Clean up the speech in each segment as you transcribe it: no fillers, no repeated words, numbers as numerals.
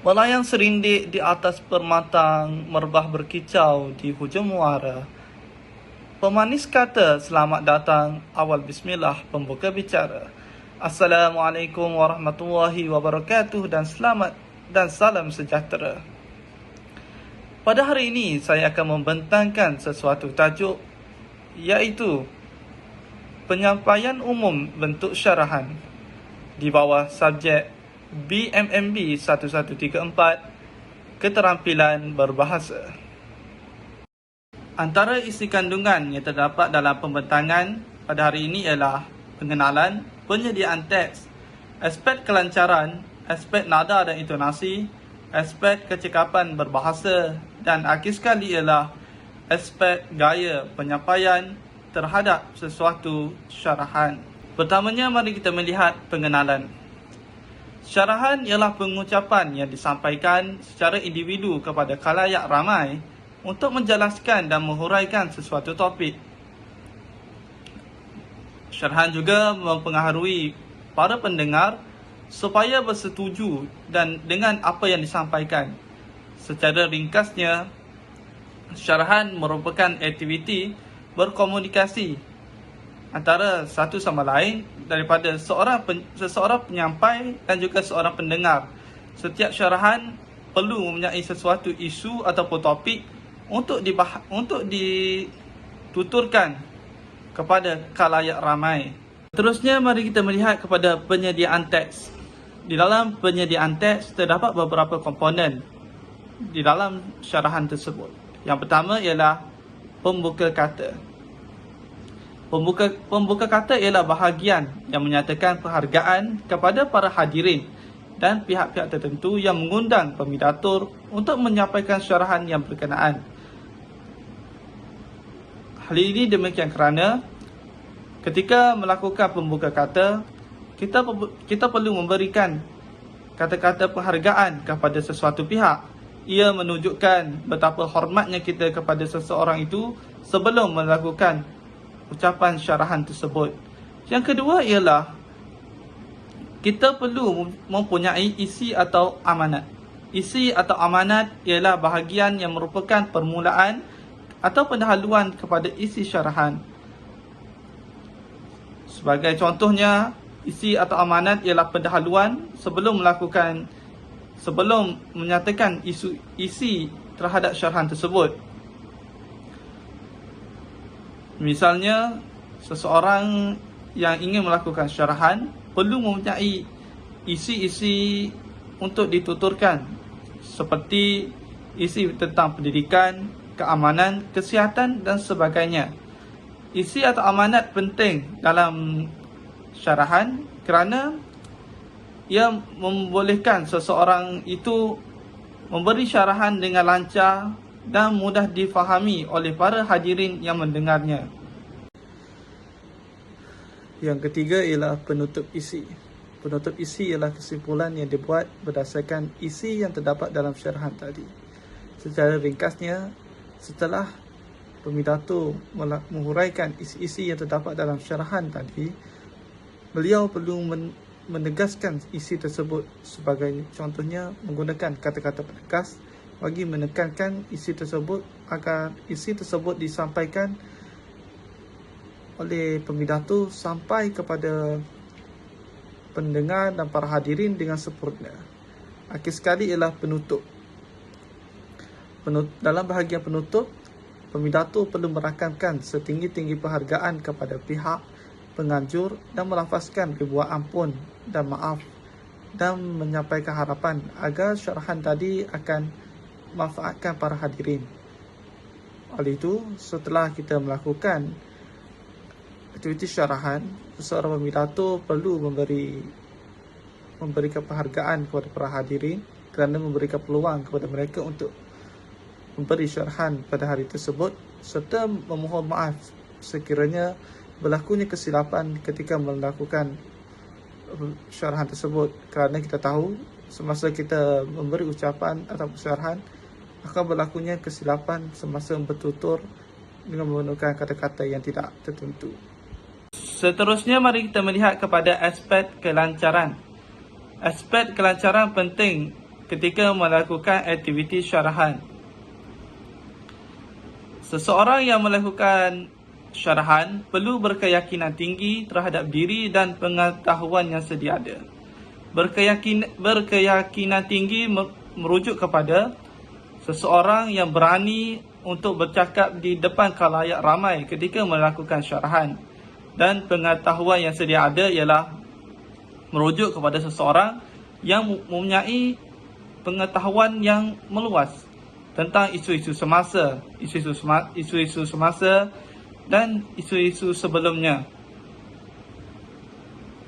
Melayang serindik di atas permatang, merbah berkicau di hujung muara. Pemanis kata selamat datang, awal bismillah pembuka bicara. Assalamualaikum warahmatullahi wabarakatuh dan selamat dan salam sejahtera. Pada hari ini saya akan membentangkan sesuatu tajuk, iaitu penyampaian umum bentuk syarahan di bawah subjek BMMB 1134, keterampilan berbahasa. Antara isi kandungan yang terdapat dalam pembentangan pada hari ini ialah pengenalan, penyediaan teks, aspek kelancaran, aspek nada dan intonasi, aspek kecekapan berbahasa, dan akhir sekali ialah aspek gaya penyampaian terhadap sesuatu syarahan. Pertamanya, mari kita melihat pengenalan. Syarahan ialah pengucapan yang disampaikan secara individu kepada khalayak ramai untuk menjelaskan dan menghuraikan sesuatu topik. Syarahan juga mempengaruhi para pendengar supaya bersetuju dan dengan apa yang disampaikan. Secara ringkasnya, syarahan merupakan aktiviti berkomunikasi antara satu sama lain daripada seseorang penyampai dan juga seorang pendengar. Setiap syarahan perlu mempunyai sesuatu isu ataupun topik untuk dituturkan kepada khalayak ramai. Seterusnya, mari kita melihat kepada penyediaan teks. Di dalam penyediaan teks terdapat beberapa komponen di dalam syarahan tersebut. Yang pertama ialah pembuka kata. Pembuka kata ialah bahagian yang menyatakan penghargaan kepada para hadirin dan pihak-pihak tertentu yang mengundang pemidatur untuk menyampaikan syarahan yang berkenaan. Hal ini demikian kerana ketika melakukan pembuka kata, kita perlu memberikan kata-kata penghargaan kepada sesuatu pihak. Ia menunjukkan betapa hormatnya kita kepada seseorang itu sebelum melakukan ucapan syarahan tersebut. Yang kedua ialah kita perlu mempunyai isi atau amanat. Isi atau amanat ialah bahagian yang merupakan permulaan atau pendahuluan kepada isi syarahan. Sebagai contohnya, isi atau amanat ialah pendahuluan sebelum menyatakan isi terhadap syarahan tersebut. Misalnya, seseorang yang ingin melakukan syarahan perlu mempunyai isi-isi untuk dituturkan, seperti isi tentang pendidikan, keamanan, kesihatan dan sebagainya. Isi atau amanat penting dalam syarahan kerana ia membolehkan seseorang itu memberi syarahan dengan lancar dan mudah difahami oleh para hadirin yang mendengarnya. Yang ketiga ialah penutup isi. Penutup isi ialah kesimpulan yang dibuat berdasarkan isi yang terdapat dalam syarahan tadi. Secara ringkasnya, setelah pemidatur menghuraikan isi-isi yang terdapat dalam syarahan tadi, beliau perlu menegaskan isi tersebut, sebagai contohnya menggunakan kata-kata penegas bagi menekankan isi tersebut agar isi tersebut disampaikan oleh pemidatur sampai kepada pendengar dan para hadirin dengan sempurna. Akhir sekali ialah penutup. Dalam bahagian penutup, pemidatur perlu merakamkan setinggi-tinggi penghargaan kepada pihak penganjur dan melafazkan ribuan ampun dan maaf dan menyampaikan harapan agar syarahan tadi akan manfaatkan para hadirin. Oleh itu, setelah kita melakukan aktiviti syarahan, seorang pemidatur perlu memberikan penghargaan kepada para hadirin kerana memberikan peluang kepada mereka untuk memberi syarahan pada hari tersebut, serta memohon maaf sekiranya berlakunya kesilapan ketika melakukan syarahan tersebut, kerana kita tahu semasa kita memberi ucapan atau syarahan akan berlakunya kesilapan semasa bertutur dengan menggunakan kata-kata yang tidak tertentu. Seterusnya, mari kita melihat kepada aspek kelancaran. Aspek kelancaran penting ketika melakukan aktiviti syarahan. Seseorang yang melakukan syarahan perlu berkeyakinan tinggi terhadap diri dan pengetahuan yang sedia ada. Berkeyakinan tinggi merujuk kepada seseorang yang berani untuk bercakap di depan khalayak ramai ketika melakukan syarahan. Dan pengetahuan yang sedia ada ialah merujuk kepada seseorang yang mempunyai pengetahuan yang meluas tentang isu-isu semasa, dan isu-isu sebelumnya.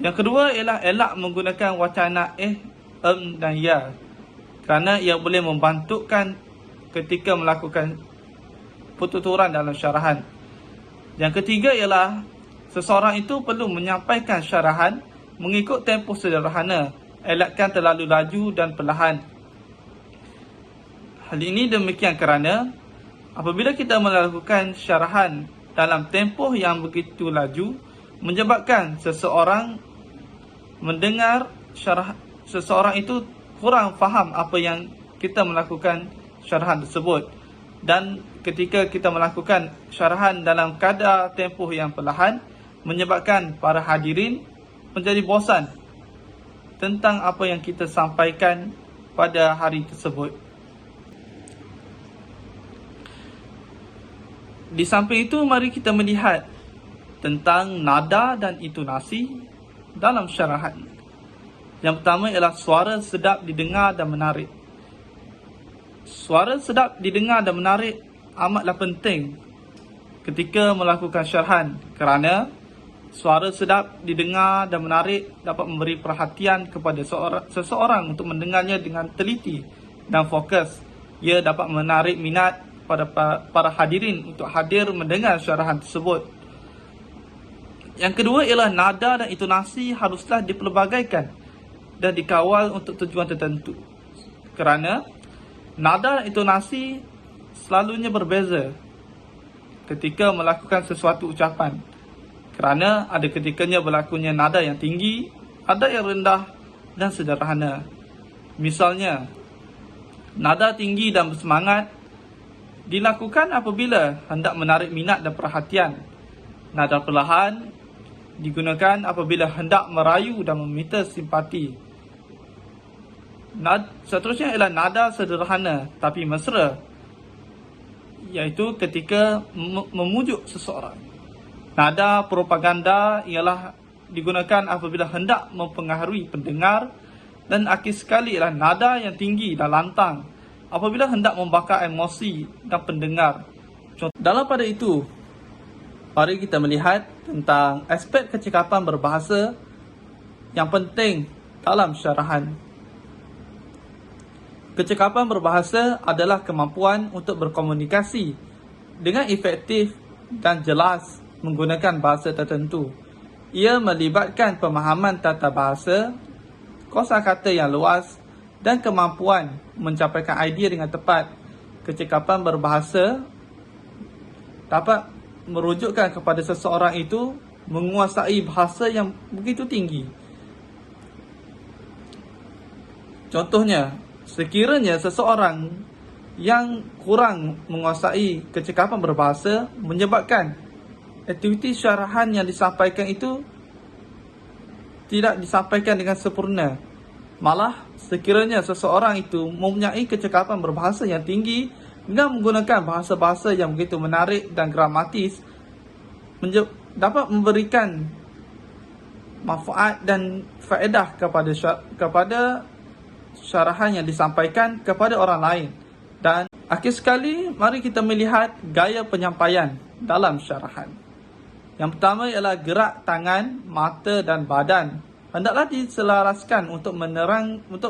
Yang kedua ialah elak menggunakan wacana dan ya, kerana ia boleh membantukan ketika melakukan pertuturan dalam syarahan. Yang ketiga ialah seseorang itu perlu menyampaikan syarahan mengikut tempoh sederhana, elakkan terlalu laju dan perlahan. Hal ini demikian kerana apabila kita melakukan syarahan dalam tempoh yang begitu laju, menyebabkan seseorang mendengar seseorang itu kurang faham apa yang kita melakukan syarahan tersebut. Dan ketika kita melakukan syarahan dalam kadar tempoh yang perlahan, menyebabkan para hadirin menjadi bosan tentang apa yang kita sampaikan pada hari tersebut. Di samping itu, mari kita melihat tentang nada dan intonasi dalam syarahan. Yang pertama ialah suara sedap didengar dan menarik. Suara sedap didengar dan menarik amatlah penting ketika melakukan syarahan, kerana suara sedap didengar dan menarik dapat memberi perhatian kepada seseorang untuk mendengarnya dengan teliti dan fokus. Ia dapat menarik minat pada para hadirin untuk hadir mendengar syarahan tersebut. Yang kedua ialah nada dan intonasi haruslah dipelbagaikan dan dikawal untuk tujuan tertentu. Kerana nada dan intonasi selalunya berbeza ketika melakukan sesuatu ucapan. Kerana ada ketikanya berlakunya nada yang tinggi, ada yang rendah dan sederhana. Misalnya, nada tinggi dan bersemangat dilakukan apabila hendak menarik minat dan perhatian. Nada perlahan digunakan apabila hendak merayu dan meminta simpati. Seterusnya ialah nada sederhana tapi mesra, iaitu ketika memujuk seseorang. Nada propaganda ialah digunakan apabila hendak mempengaruhi pendengar, dan akhir sekali ialah nada yang tinggi dan lantang apabila hendak membakar emosi dan pendengar. Dalam pada itu, mari kita melihat tentang aspek kecakapan berbahasa yang penting dalam syarahan. Kecakapan berbahasa adalah kemampuan untuk berkomunikasi dengan efektif dan jelas menggunakan bahasa tertentu. Ia melibatkan pemahaman tata bahasa, kosakata yang luas dan kemampuan mencapaikan idea dengan tepat. Kecakapan berbahasa dapat merujukkan kepada seseorang itu menguasai bahasa yang begitu tinggi. Contohnya, sekiranya seseorang yang kurang menguasai kecakapan berbahasa menyebabkan aktiviti syarahan yang disampaikan itu tidak disampaikan dengan sempurna. Malah, sekiranya seseorang itu mempunyai kecakapan berbahasa yang tinggi dengan menggunakan bahasa-bahasa yang begitu menarik dan gramatis, dapat memberikan manfaat dan faedah kepada syarahan yang disampaikan kepada orang lain. Dan akhir sekali, mari kita melihat gaya penyampaian dalam syarahan. Yang pertama ialah gerak tangan, mata dan badan hendaklah diselaraskan untuk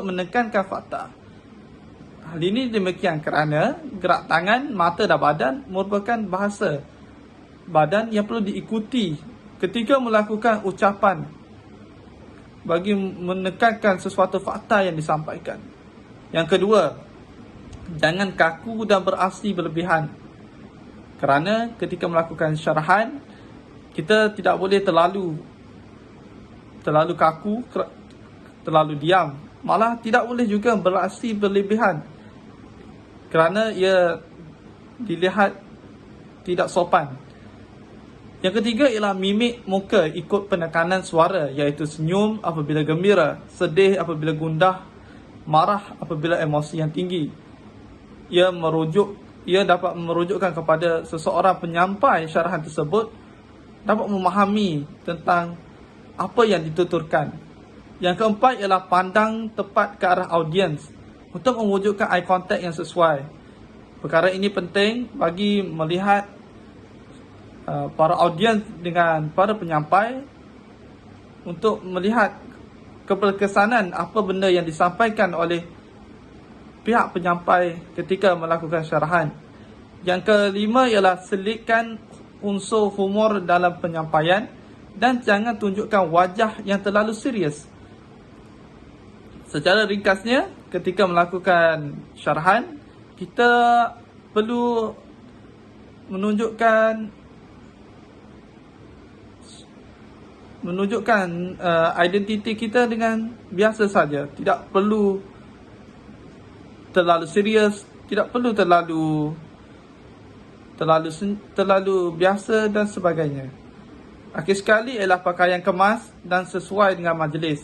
menekankan fakta. Hal ini demikian kerana gerak tangan, mata dan badan merupakan bahasa badan yang perlu diikuti ketika melakukan ucapan bagi menekankan sesuatu fakta yang disampaikan. Yang kedua, jangan kaku dan beraksi berlebihan. Kerana ketika melakukan syarahan, kita tidak boleh terlalu kaku, terlalu diam. malah tidak boleh juga beraksi berlebihan kerana ia dilihat tidak sopan. Yang ketiga ialah mimik muka ikut penekanan suara, iaitu senyum apabila gembira, sedih apabila gundah, marah apabila emosi yang tinggi. Ia dapat merujukkan kepada seseorang penyampai syarahan tersebut dapat memahami tentang apa yang dituturkan. Yang keempat ialah pandang tepat ke arah audiens untuk mewujudkan eye contact yang sesuai. Perkara ini penting bagi melihat para audiens dengan para penyampai untuk melihat keberkesanan apa benda yang disampaikan oleh pihak penyampai ketika melakukan syarahan. Yang kelima ialah selitkan unsur humor dalam penyampaian dan jangan tunjukkan wajah yang terlalu serius. Secara ringkasnya, ketika melakukan syarahan, kita perlu menunjukkan identiti kita dengan biasa saja. Tidak perlu terlalu serius, tidak perlu terlalu biasa dan sebagainya. Akhir sekali ialah pakaian kemas dan sesuai dengan majlis.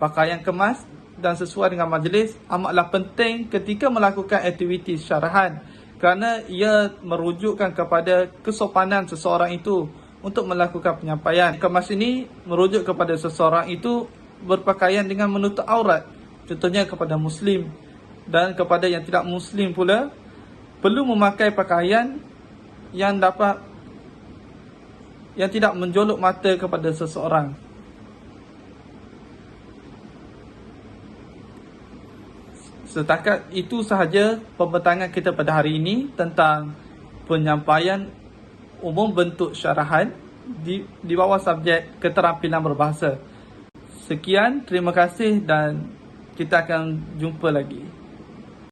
Pakaian kemas dan sesuai dengan majlis amatlah penting ketika melakukan aktiviti syarahan kerana ia merujukkan kepada kesopanan seseorang itu untuk melakukan penyampaian. Kemas ini merujuk kepada seseorang itu berpakaian dengan menutup aurat, contohnya kepada Muslim, dan kepada yang tidak Muslim pula perlu memakai pakaian yang tidak menjolok mata kepada seseorang. Setakat itu sahaja pembentangan kita pada hari ini tentang penyampaian umum bentuk syarahan di bawah subjek keterampilan berbahasa. Sekian, terima kasih dan kita akan jumpa lagi.